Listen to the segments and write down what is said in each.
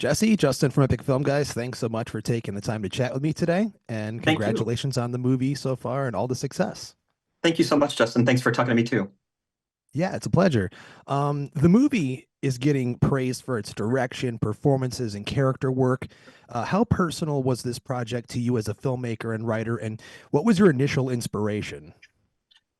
Jesse, Justin from Epic Film Guys, thanks so much for taking the time to chat with me today. And Thank you. congratulations on the movie so far and all the success. Thank you so much, Justin. Thanks for talking to me too. Yeah, it's a pleasure. The movie is getting praised for its direction, performances, and character work. How personal was this project to you as a filmmaker and writer? And what was your initial inspiration?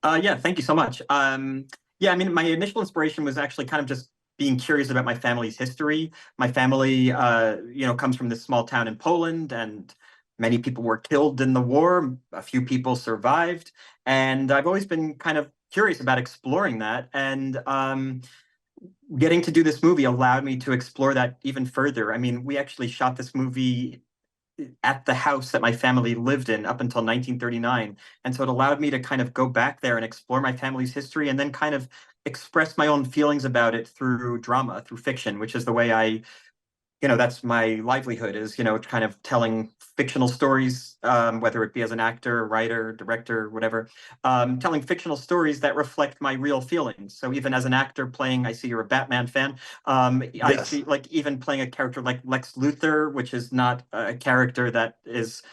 Yeah, thank you so much. Yeah, I mean, my initial inspiration was actually kind of just being curious about my family's history. My family, comes from this small town in Poland, and many people were killed in the war. A few people survived, and I've always been kind of curious about exploring that. And getting to do this movie allowed me to explore that even further. I mean, we actually shot this movie at the house that my family lived in up until 1939. And so it allowed me to kind of go back there and explore my family's history and then kind of express my own feelings about it through drama, through fiction, which is the way that's my livelihood is, kind of telling fictional stories, whether it be as an actor, writer, director, whatever, telling fictional stories that reflect my real feelings. So even as an actor playing, I see you're a Batman fan. I Yes. see like even playing a character like Lex Luthor, which is not a character that is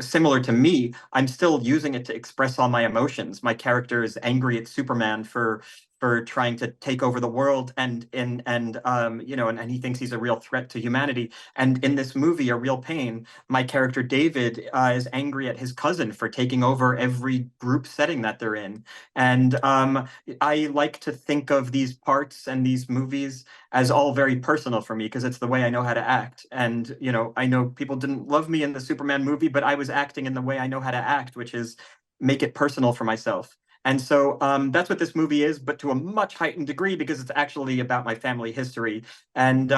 similar to me, I'm still using it to express all my emotions. My character is angry at Superman for trying to take over the world and he thinks he's a real threat to humanity. And in this movie, A Real Pain, my character David is angry at his cousin for taking over every group setting that they're in. And I like to think of these parts and these movies as all very personal for me because it's the way I know how to act. And, I know people didn't love me in the Superman movie, but I was acting in the way I know how to act, which is make it personal for myself. And so that's what this movie is, but to a much heightened degree because it's actually about my family history. And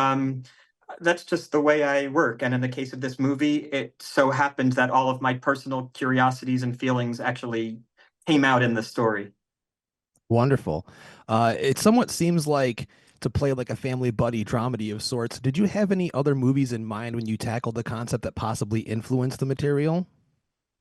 that's just the way I work. And in the case of this movie, it so happened that all of my personal curiosities and feelings actually came out in the story. Wonderful. It somewhat seems like to play like a family buddy dramedy of sorts. Did you have any other movies in mind when you tackled the concept that possibly influenced the material?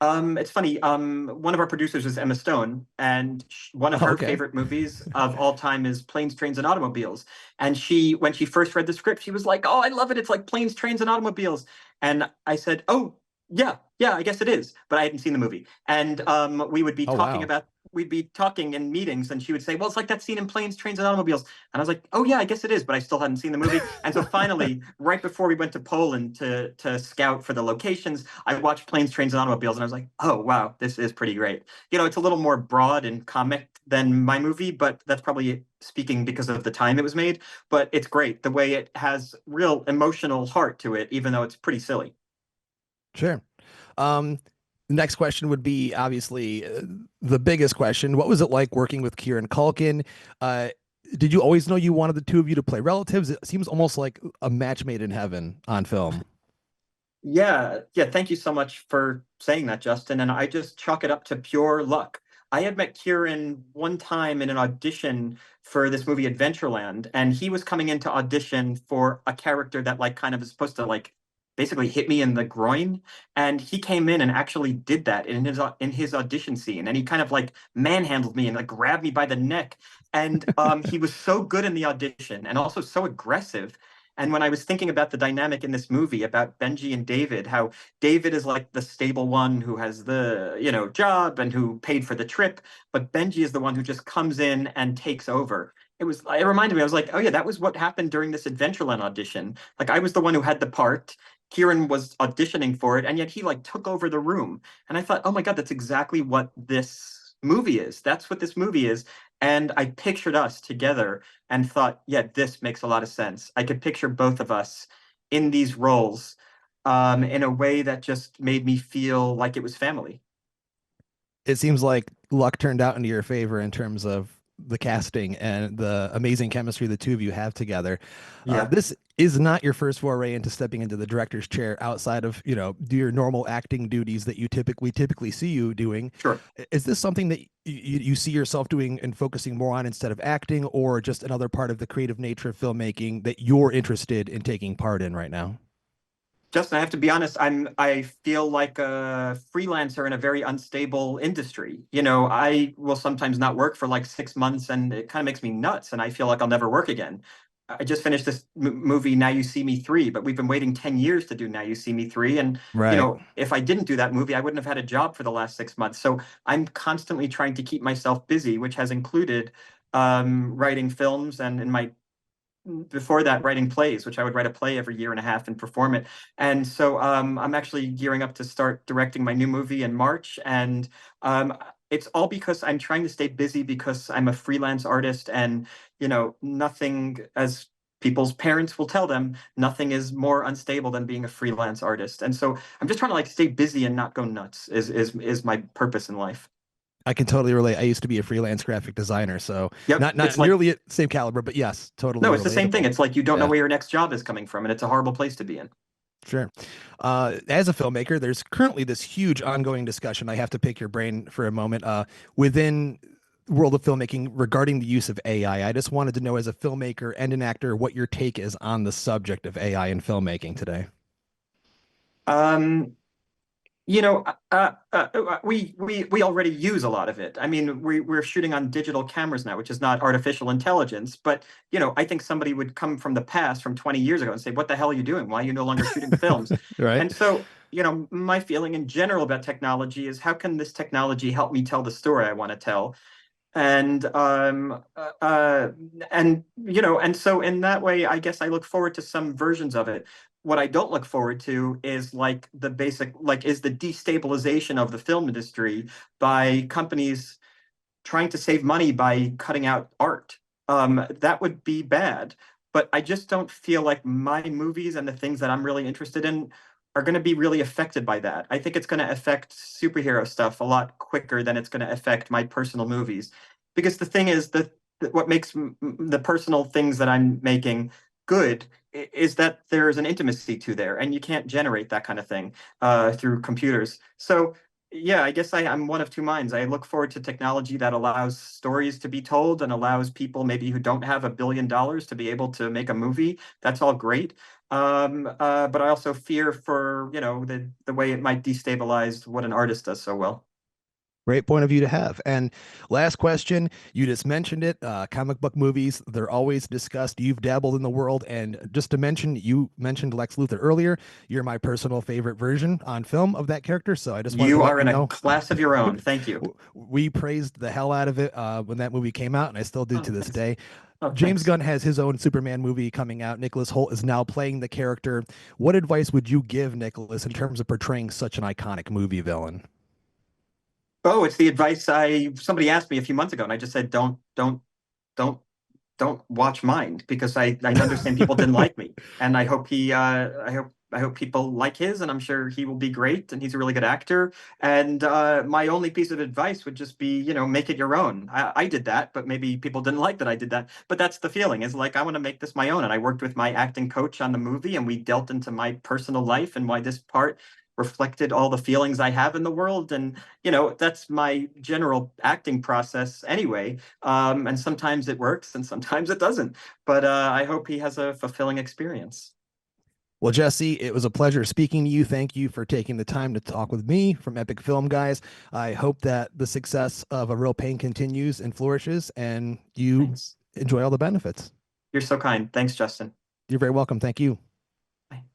It's funny. One of our producers is Emma Stone, and one of Oh, her okay. favorite movies of all time is Planes, Trains, and Automobiles. And when she first read the script, she was like, "Oh, I love it. It's like planes, trains, and automobiles." And I said, "Oh, yeah, yeah, I guess it is." But I hadn't seen the movie, and Oh, wow. we'd be talking in meetings, and she would say, "Well, it's like that scene in Planes, Trains, and Automobiles." And I was like, "Oh yeah, I guess it is," but I still hadn't seen the movie. And so finally, right before we went to Poland to scout for the locations, I watched Planes, Trains, and Automobiles, and I was like, "Oh wow, this is pretty great." It's a little more broad and comic than my movie, but that's probably speaking because of the time it was made. But it's great the way it has real emotional heart to it, even though it's pretty silly. Sure. Um, the next question would be obviously the biggest question. What was it like working with Kieran Culkin? Uh, did you always know you wanted the two of you to play relatives? It seems almost like a match made in heaven on film. Yeah, yeah. Thank you so much for saying that, Justin. And I just chalk it up to pure luck. I had met Kieran one time in an audition for this movie Adventureland, and he was coming in to audition for a character that like kind of is supposed to like basically hit me in the groin. And he came in and actually did that in his audition scene, and he kind of like manhandled me and like grabbed me by the neck. And he was so good in the audition and also so aggressive. And when I was thinking about the dynamic in this movie about Benji and David, how David is like the stable one who has the, job and who paid for the trip, but Benji is the one who just comes in and takes over. It reminded me, I was like, oh yeah, that was what happened during this Adventureland audition. Like I was the one who had the part. Kieran was auditioning for it, and yet he like took over the room. And I thought, oh my God, that's exactly what this movie is. That's what this movie is. And I pictured us together and thought, yeah, this makes a lot of sense. I could picture both of us in these roles in a way that just made me feel like it was family. It seems like luck turned out into your favor in terms of the casting and the amazing chemistry the two of you have together. Yeah, This is not your first foray into stepping into the director's chair outside of, do your normal acting duties that you typically see you doing. sure. Is this something that you see yourself doing and focusing more on instead of acting, or just another part of the creative nature of filmmaking that you're interested in taking part in right now? Justin, I have to be honest, I feel like a freelancer in a very unstable industry. I will sometimes not work for like 6 months and it kind of makes me nuts and I feel like I'll never work again. I just finished this movie, Now You See Me 3, but we've been waiting 10 years to do Now You See Me 3. And, Right. if I didn't do that movie, I wouldn't have had a job for the last 6 months. So I'm constantly trying to keep myself busy, which has included writing films and in my before that writing plays, which I would write a play every year and a half and perform it. And so I'm actually gearing up to start directing my new movie in March. And it's all because I'm trying to stay busy because I'm a freelance artist and, nothing, as people's parents will tell them, nothing is more unstable than being a freelance artist. And so I'm just trying to like stay busy and not go nuts is my purpose in life. I can totally relate. I used to be a freelance graphic designer, so Yep. not It's like, nearly at the same caliber, but yes, totally no, it's the same thing. relatable. It's like you don't know Yeah. where your next job is coming from, and it's a horrible place to be in. Sure. As a filmmaker, there's currently this huge ongoing discussion. I have to pick your brain for a moment. Within the world of filmmaking regarding the use of AI, I just wanted to know, as a filmmaker and an actor, what your take is on the subject of AI in filmmaking today. Um, we already use a lot of it. I mean, we're shooting on digital cameras now, which is not artificial intelligence. But I think somebody would come from the past, from 20 years ago, and say, "What the hell are you doing? Why are you no longer shooting films?" Right. And so, my feeling in general about technology is, how can this technology help me tell the story I want to tell? and and so in that way, I guess I look forward to some versions of it. What I don't look forward to is like the basic, like, is the destabilization of the film industry by companies trying to save money by cutting out art. That would be bad. But I just don't feel like my movies and the things that I'm really interested in are going to be really affected by that. I think it's going to affect superhero stuff a lot quicker than it's going to affect my personal movies. Because the thing is that what makes the personal things that I'm making good is that there's an intimacy to there, and you can't generate that kind of thing through computers. So yeah, I guess I'm one of two minds. I look forward to technology that allows stories to be told and allows people maybe who don't have $1 billion to be able to make a movie. That's all great. But I also fear for, the way it might destabilize what an artist does so well. Great point of view to have. And last question, you just mentioned it. Comic book movies, they're always discussed. You've dabbled in the world. And just to mention, you mentioned Lex Luthor earlier. You're my personal favorite version on film of that character. So I just wanted to You let are you in a know class of your own. Thank you. we praised the hell out of it when that movie came out, and I still do Oh, to this thanks. day. Oh, James thanks. Gunn has his own Superman movie coming out. Nicholas Holt is now playing the character. What advice would you give Nicholas in terms of portraying such an iconic movie villain? Oh, it's the advice somebody asked me a few months ago, and I just said, don't don't watch mine, because I understand people didn't like me, and I hope people like his, and I'm sure he will be great, and he's a really good actor. And my only piece of advice would just be, make it your own. I did that, but maybe people didn't like that I did that. But that's the feeling, is like, I want to make this my own. And I worked with my acting coach on the movie, and we dealt into my personal life and why this part reflected all the feelings I have in the world. And that's my general acting process anyway. And sometimes it works and sometimes it doesn't. But I hope he has a fulfilling experience. Well, Jesse, it was a pleasure speaking to you. Thank you for taking the time to talk with me from Epic Film Guys. I hope that the success of A Real Pain continues and flourishes, and you Thanks. enjoy all the benefits. You're so kind. Thanks, Justin. You're very welcome. Thank you. Bye.